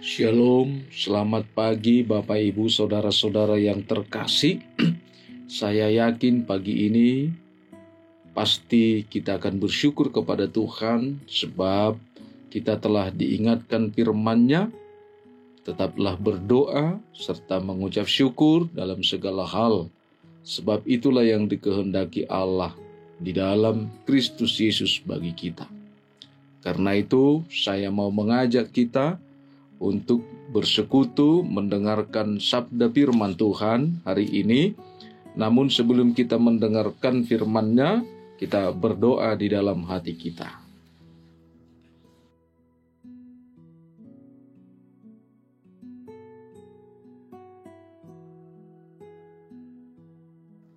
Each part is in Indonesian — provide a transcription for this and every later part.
Shalom, selamat pagi Bapak Ibu Saudara-saudara yang terkasih. Saya yakin pagi ini pasti kita akan bersyukur kepada Tuhan sebab kita telah diingatkan firman-Nya. Tetaplah berdoa serta mengucap syukur dalam segala hal, sebab itulah yang dikehendaki Allah di dalam Kristus Yesus bagi kita. Karena itu saya mau mengajak kita untuk bersekutu mendengarkan sabda firman Tuhan hari ini. Namun sebelum kita mendengarkan firman-Nya, kita berdoa di dalam hati kita.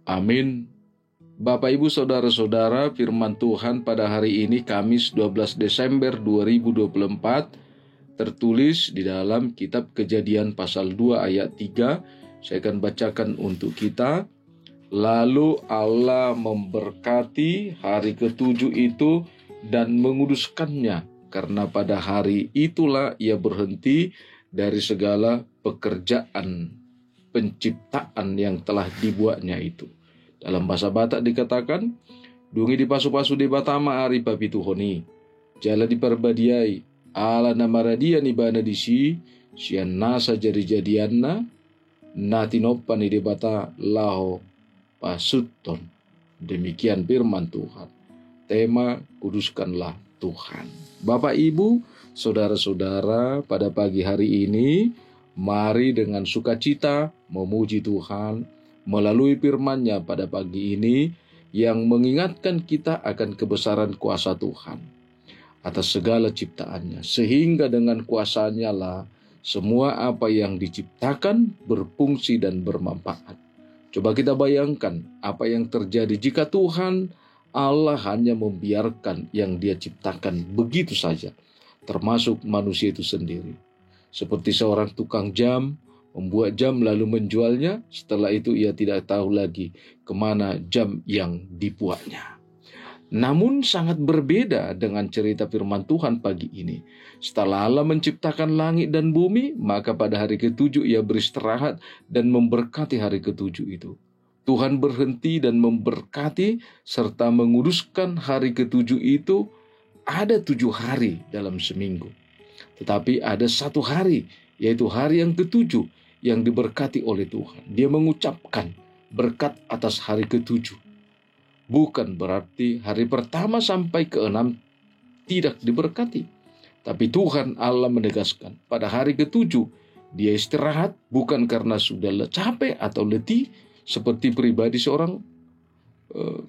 Amin. Bapak Ibu Saudara-saudara, firman Tuhan pada hari ini Kamis 12 Desember 2024 tertulis di dalam kitab Kejadian pasal 2 ayat 3. Saya akan bacakan untuk kita. Lalu Allah memberkati hari ketujuh itu dan menguduskannya, karena pada hari itulah ia berhenti dari segala pekerjaan penciptaan yang telah dibuatnya itu. Dalam bahasa Batak dikatakan, dungi di pasu-pasu di batama ari papituhoni, jala di perbadiai, ala namaradia ni bana disi, sian nasa jadi-jadianna, natinopan ni debata laho pasuton. Demikian firman Tuhan. Tema kuduskanlah Tuhan. Bapak Ibu, saudara-saudara, pada pagi hari ini, mari dengan sukacita memuji Tuhan melalui firman-Nya pada pagi ini yang mengingatkan kita akan kebesaran kuasa Tuhan atas segala ciptaannya, sehingga dengan kuasanya lah semua apa yang diciptakan berfungsi dan bermanfaat. Coba kita bayangkan apa yang terjadi jika Tuhan Allah hanya membiarkan yang Dia ciptakan begitu saja, termasuk manusia itu sendiri. Seperti seorang tukang jam membuat jam lalu menjualnya, setelah itu ia tidak tahu lagi kemana jam yang dibuatnya. Namun sangat berbeda dengan cerita firman Tuhan pagi ini. Setelah Allah menciptakan langit dan bumi, maka pada hari ketujuh ia beristirahat dan memberkati hari ketujuh itu. Tuhan berhenti dan memberkati serta menguduskan hari ketujuh itu. Ada 7 hari dalam seminggu. Tetapi ada 1 hari, yaitu hari yang ketujuh, yang diberkati oleh Tuhan. Dia mengucapkan berkat atas hari ketujuh. Bukan berarti hari pertama sampai ke-6 tidak diberkati. Tapi Tuhan Allah menegaskan pada hari ketujuh Dia istirahat, bukan karena sudah capek atau letih seperti pribadi seorang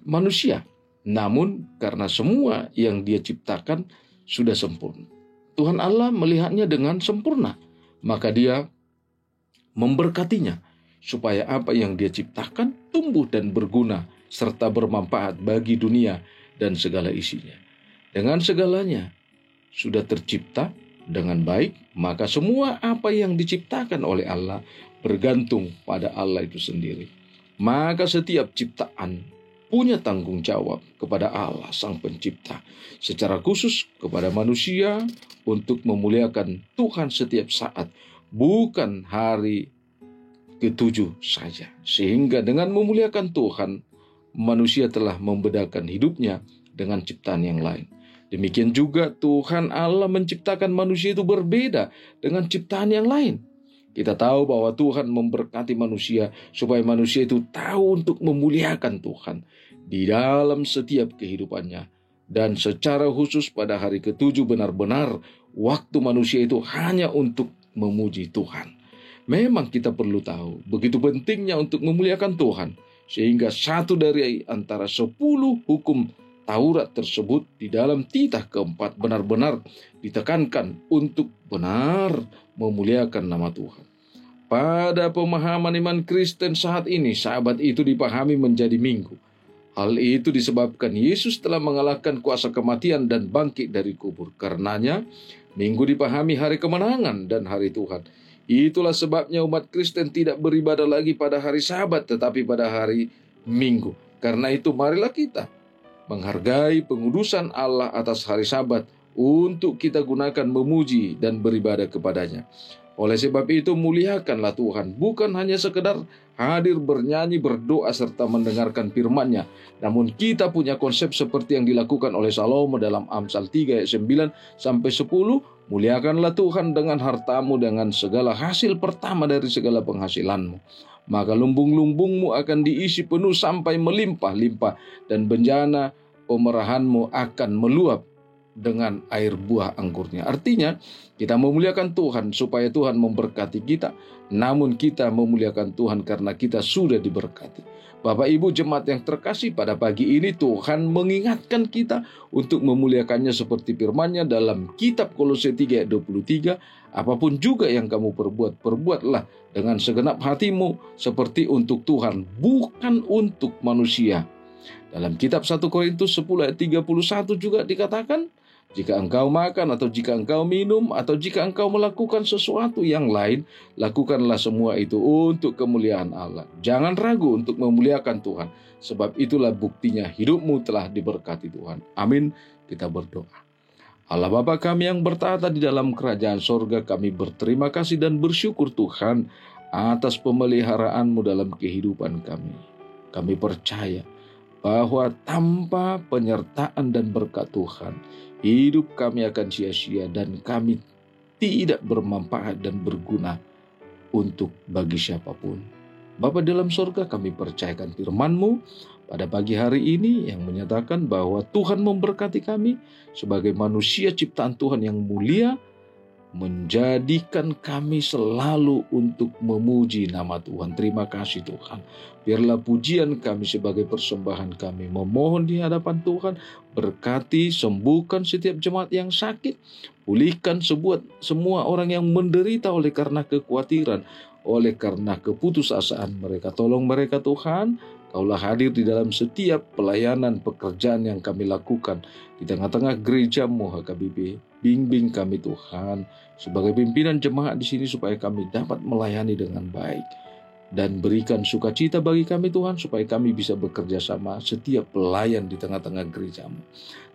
manusia, namun karena semua yang Dia ciptakan sudah sempurna. Tuhan Allah melihatnya dengan sempurna, maka Dia memberkatinya supaya apa yang Dia ciptakan tumbuh dan berguna serta bermanfaat bagi dunia dan segala isinya. Dengan segalanya sudah tercipta dengan baik, maka semua apa yang diciptakan oleh Allah bergantung pada Allah itu sendiri. Maka setiap ciptaan punya tanggung jawab kepada Allah Sang Pencipta, secara khusus kepada manusia untuk memuliakan Tuhan setiap saat, bukan hari ketujuh saja. Sehingga dengan memuliakan Tuhan, manusia telah membedakan hidupnya dengan ciptaan yang lain. Demikian juga Tuhan Allah menciptakan manusia itu berbeda dengan ciptaan yang lain. Kita tahu bahwa Tuhan memberkati manusia supaya manusia itu tahu untuk memuliakan Tuhan di dalam setiap kehidupannya. Dan secara khusus pada hari ketujuh benar-benar waktu manusia itu hanya untuk memuji Tuhan. Memang kita perlu tahu begitu pentingnya untuk memuliakan Tuhan, sehingga 1 dari antara 10 hukum Taurat tersebut di dalam titah keempat benar-benar ditekankan untuk benar memuliakan nama Tuhan. Pada pemahaman iman Kristen saat ini, Sabat itu dipahami menjadi Minggu. Hal itu disebabkan Yesus telah mengalahkan kuasa kematian dan bangkit dari kubur. Karenanya, Minggu dipahami hari kemenangan dan hari Tuhan. Itulah sebabnya umat Kristen tidak beribadah lagi pada hari Sabat, tetapi pada hari Minggu. Karena itu marilah kita menghargai pengudusan Allah atas hari Sabat untuk kita gunakan memuji dan beribadah kepadanya. Oleh sebab itu muliakanlah Tuhan, bukan hanya sekedar hadir bernyanyi, berdoa, serta mendengarkan firman-Nya. Namun kita punya konsep seperti yang dilakukan oleh Salomo dalam Amsal 3 ayat 9-10. Muliakanlah Tuhan dengan hartamu, dengan segala hasil pertama dari segala penghasilanmu. Maka lumbung-lumbungmu akan diisi penuh sampai melimpah-limpah, dan benjana pemerahanmu akan meluap dengan air buah anggurnya. Artinya kita memuliakan Tuhan supaya Tuhan memberkati kita, namun kita memuliakan Tuhan karena kita sudah diberkati. Bapak Ibu jemaat yang terkasih, pada pagi ini Tuhan mengingatkan kita untuk memuliakannya seperti firman-Nya dalam kitab Kolose 3 ayat 23. Apapun juga yang kamu perbuat, perbuatlah dengan segenap hatimu seperti untuk Tuhan, bukan untuk manusia. Dalam kitab 1 Korintus 10 ayat 31 juga dikatakan, jika engkau makan atau jika engkau minum atau jika engkau melakukan sesuatu yang lain, lakukanlah semua itu untuk kemuliaan Allah. Jangan ragu untuk memuliakan Tuhan, sebab itulah buktinya hidupmu telah diberkati Tuhan. Amin. Kita berdoa. Allah Bapa kami yang bertata di dalam kerajaan sorga, kami berterima kasih dan bersyukur Tuhan atas pemeliharaan-Mu dalam kehidupan kami. Kami percaya bahwa tanpa penyertaan dan berkat Tuhan, hidup kami akan sia-sia dan kami tidak bermanfaat dan berguna untuk bagi siapapun. Bapa dalam surga, kami percayakan firman-Mu pada pagi hari ini yang menyatakan bahwa Tuhan memberkati kami sebagai manusia ciptaan Tuhan yang mulia, menjadikan kami selalu untuk memuji nama Tuhan. Terima kasih Tuhan. Biarlah pujian kami sebagai persembahan kami memohon di hadapan Tuhan. Berkati, sembuhkan setiap jemaat yang sakit. Pulihkan semua orang yang menderita oleh karena kekhawatiran, oleh karena keputusasaan mereka. Tolong mereka Tuhan. Kaulah hadir di dalam setiap pelayanan pekerjaan yang kami lakukan di tengah-tengah gereja-Mu HKBP. Bimbing kami Tuhan sebagai pimpinan jemaat di sini supaya kami dapat melayani dengan baik, dan berikan sukacita bagi kami Tuhan supaya kami bisa bekerja sama setiap pelayan di tengah-tengah gereja-Mu.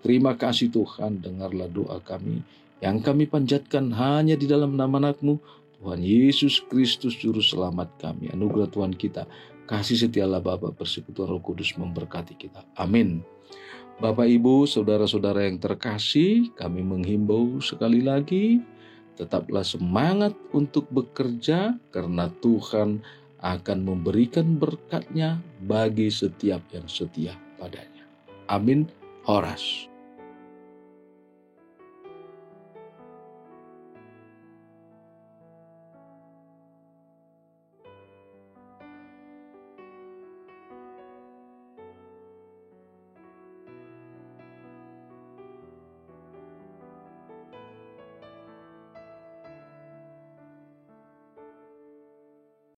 Terima kasih Tuhan, dengarlah doa kami yang kami panjatkan hanya di dalam nama Anak-Mu Tuhan Yesus Kristus Juru Selamat kami. Anugerah Tuhan kita, kasih setialah Bapa, persekutuan Roh Kudus memberkati kita. Amin. Bapak, Ibu, saudara-saudara yang terkasih, kami menghimbau sekali lagi, tetaplah semangat untuk bekerja karena Tuhan akan memberikan berkat-Nya bagi setiap yang setia padanya. Amin. Horas.